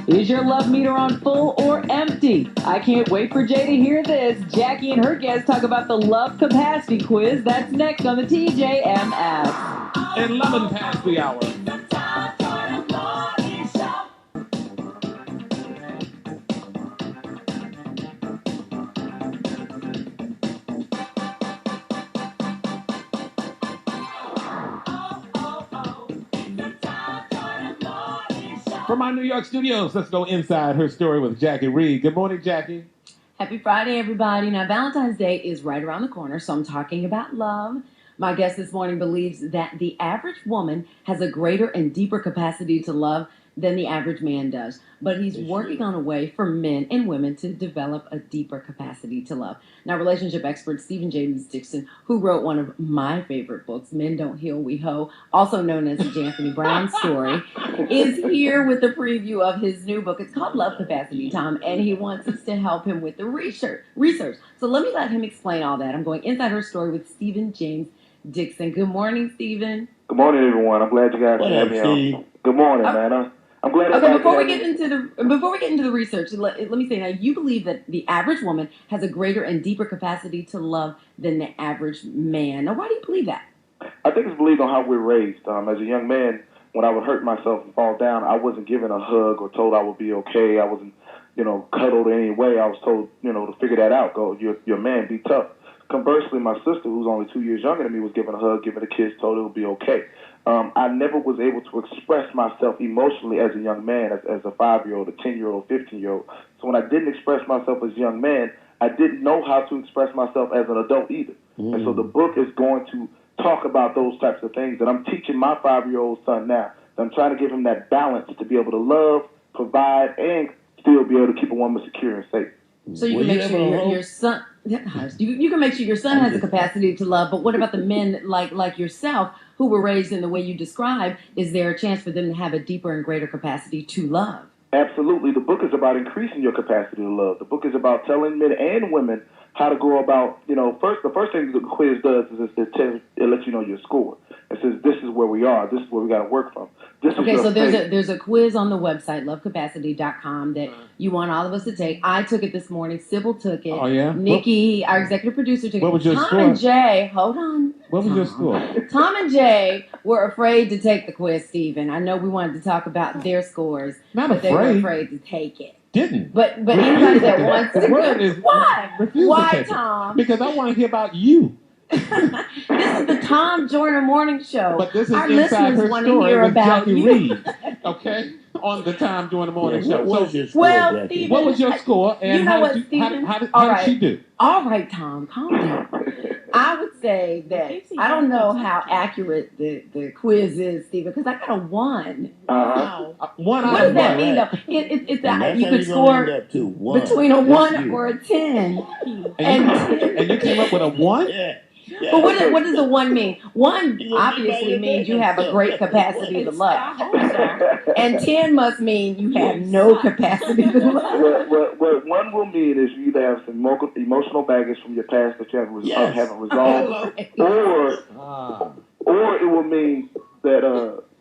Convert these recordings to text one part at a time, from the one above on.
Is your love meter on full or empty? I can't wait for Jay to hear this. Jackie and her guests talk about the love capacity quiz. That's next on the TJMS. 11 past the hour. From our New York studios, let's go inside her story with Jackie Reed. Good morning, Jackie. Happy Friday, everybody. Now, Valentine's Day is right around the corner, so I'm talking about love. My guest this morning believes that the average woman has a greater and deeper capacity to love than the average man does. But he's working on a way for men and women to develop a deeper capacity to love. Now, relationship expert James Dixon, who wrote one of my favorite books, Men Don't Heal, We Hoe, also known as the J. Anthony Brown story, is here with a preview of his new book. It's called Love Capacity, Tom, and he wants us to help him with the research. So let him explain all that. I'm going inside her story with James Dixon. Good morning, Stephen. Good morning, everyone. I'm glad you guys have me on. Good morning, man. I'm glad. Okay, before we get into the research, let me say now, you believe that the average woman has a greater and deeper capacity to love than the average man. Now, why do you believe that? I think it's believed on how we're raised. As a young man, when I would hurt myself and fall down, I wasn't given a hug or told I would be okay. I wasn't, cuddled any way. I was told, to figure that out. Go, you're a man, be tough. Conversely, my sister, who's only 2 years younger than me, was given a hug, given a kiss, told it would be okay. I never was able to express myself emotionally as a young man, as a 5-year-old, a 10-year-old, 15-year-old. So when I didn't express myself as a young man, I didn't know how to express myself as an adult either. And so the book is going to talk about those types of things that I'm teaching my 5-year-old son now. I'm trying to give him that balance to be able to love, provide, and still be able to keep a woman secure and safe. So you can make sure your son, you can make sure your son has the capacity to love. But what about the men like yourself who were raised in the way you described? Is there a chance for them to have a deeper and greater capacity to love? Absolutely. The book is about increasing your capacity to love. The book is about telling men and women how to go about, the first thing the quiz does is it lets you know your score. It says, this is where we are. This is where we got to work from. So there's a quiz on the website, lovecapacity.com, that you want all of us to take. I took it this morning. Sybil took it. Oh, yeah? Nikki, our executive producer, took it. What was your Tom score? And Jay, hold on. What was your score? Tom and Jay were afraid to take the quiz, Stephen. I know we wanted to talk about their scores, but they were afraid to take it. Didn't. But anybody that wants to. Why? Why, Tom? Because I want to hear about you. This is the Tom Joyner Morning Show. But this is our inside listeners her want to story hear with about Jackie you. Reed. Okay, on the Tom Joyner Morning Show. What was your score, well, Jackie? Stephen, what was your score? And how did she do? All right, Tom, calm down. I would say that I don't know how accurate the quiz is, Stephen, because I got a 1. Wow. One What out does of that one. mean, though? It's And you could score between a 1 or a 10. And you came up with a 1? Yeah. But what does a 1 mean? 1 obviously means you have a great capacity to love. And 10 must mean you have no capacity to love. What 1 will mean is you either have some emotional baggage from your past that you haven't resolved, or it will mean that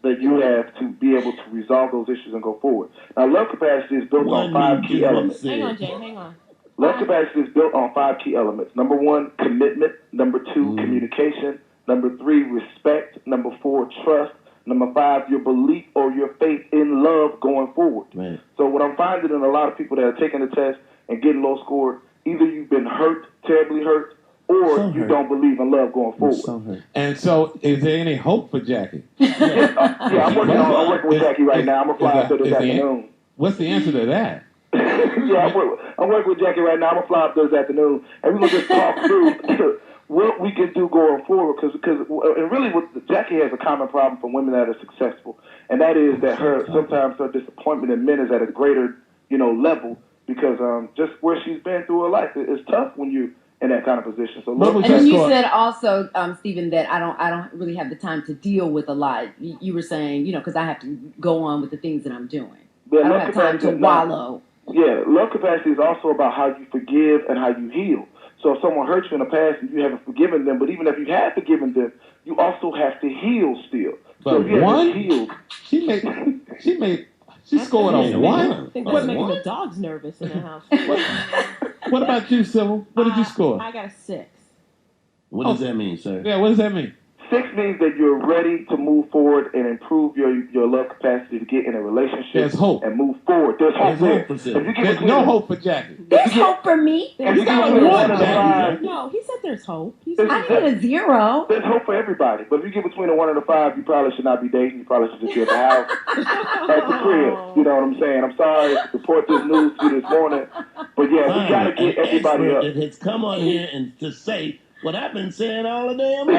you have to be able to resolve those issues and go forward. Now, love capacity is built on 5 key elements. Hang on, Jay, hang on. Love capacity is built on 5 key elements. Number 1, commitment. Number 2, communication. Number 3, respect. Number 4, trust. Number 5, your belief or your faith in love going forward. Right. So what I'm finding in a lot of people that are taking the test and getting low scored, either you've been hurt, terribly hurt, or you don't believe in love going forward. And so, is there any hope for Jackie? I'm working with Jackie right now. I'm going to fly out there this afternoon. What's the answer to that? I'm working with Jackie right now. I'm going to fly up there this afternoon, and we're going to just talk through what we can do going forward. And really, Jackie has a common problem for women that are successful, and that is that sometimes her disappointment in men is at a greater, level, because just where she's been through her life, it's tough when you in that kind of position. So, and then you said also, Stephen, that I don't really have the time to deal with a lot. You were saying, because I have to go on with the things that I'm doing. I don't have time to wallow. Yeah, love capacity is also about how you forgive and how you heal. So if someone hurt you in the past and you haven't forgiven them, but even if you have forgiven them, you also have to heal still. But so if you one, healed, she made She scored a Yeah, one? I think What, that's making what? the dogs nervous in the house. what about you, Sybil? What did you score? I got a 6. What does that mean, sir? Yeah, what does that mean? 6 means that you're ready to move forward and improve your love capacity to get in a relationship. There's hope. And move forward. There's hope There's there. hope for If Sybil. you get There's between no a- hope for Jackie. There's hope for me. if you got get between a one, 1 and a Jackie. 5, No, he said there's hope. I needed a 0. there's hope for everybody. But if you get between a 1 and a 5, you probably should not be dating. You probably should just be at the house, at the crib. You know what I'm saying? I'm sorry to report this news to you this morning, but yeah, we gotta Finally, get everybody an up. expert that has come on here and to say what I've been saying all the damn time.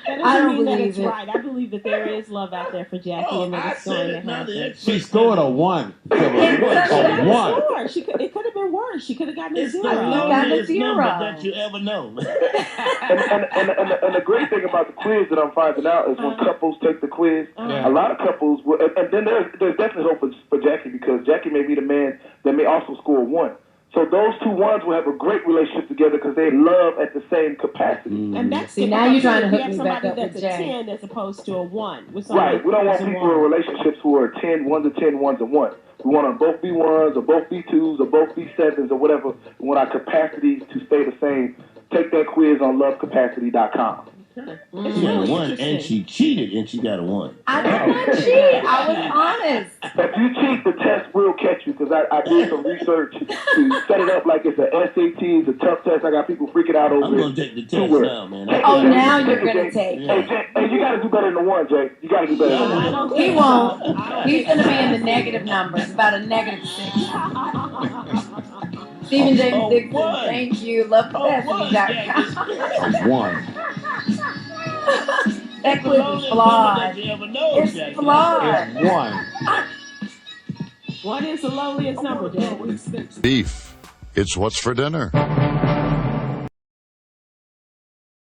That I doesn't don't mean that believe it's it. right. I believe that there is love out there for Jackie Oh, and that I it's said going to it. Now the happen. expert. She scored a 1. Sybil. A 1. Sure, it could have been worse. She could have gotten a It's the 0. got a loneliest 0. number that you ever know. And the great thing about the quiz that I'm finding out is when couples take the quiz, Yeah. a lot of couples will, and then there's definitely hope for Jackie, because Jackie may be the man that may also score 1. So those 2 ones will have a great relationship together because they love at the same capacity. And that's See, now you're trying to if hook you have me somebody back up that's with a Jay. 10 as opposed to a 1 with somebody Right. We don't want who's a people in 1. relationships who are 10, 1 to 10, 1 to 1. We want them both be 1s or both be 2s or both be 7s or whatever. We want our capacities to stay the same. Take that quiz on lovecapacity.com. She got a 1 and she cheated and she got a 1. I did not cheat. I was honest. If you cheat, the test will catch you, because I did some research to set it up like it's an SAT. It's a tough test. I got people freaking out over I'm it. going to take the test Two words. now, man. Oh, now you're Jay. going to take it. Hey, Jay, hey, you got to do better than the 1, Jay. You got to do better than the 1. I don't He think won't. so. I don't He's think going to be so. in the negative numbers, about a -6. Stephen James Oh, Dixon, what? thank you. Lovecapacity.com. A 1. That It's the quiz is loneliest number flawed. that you ever know, It's Jackie. flawed. 1. What is the loneliest number, Jay? Beef. It's what's for dinner.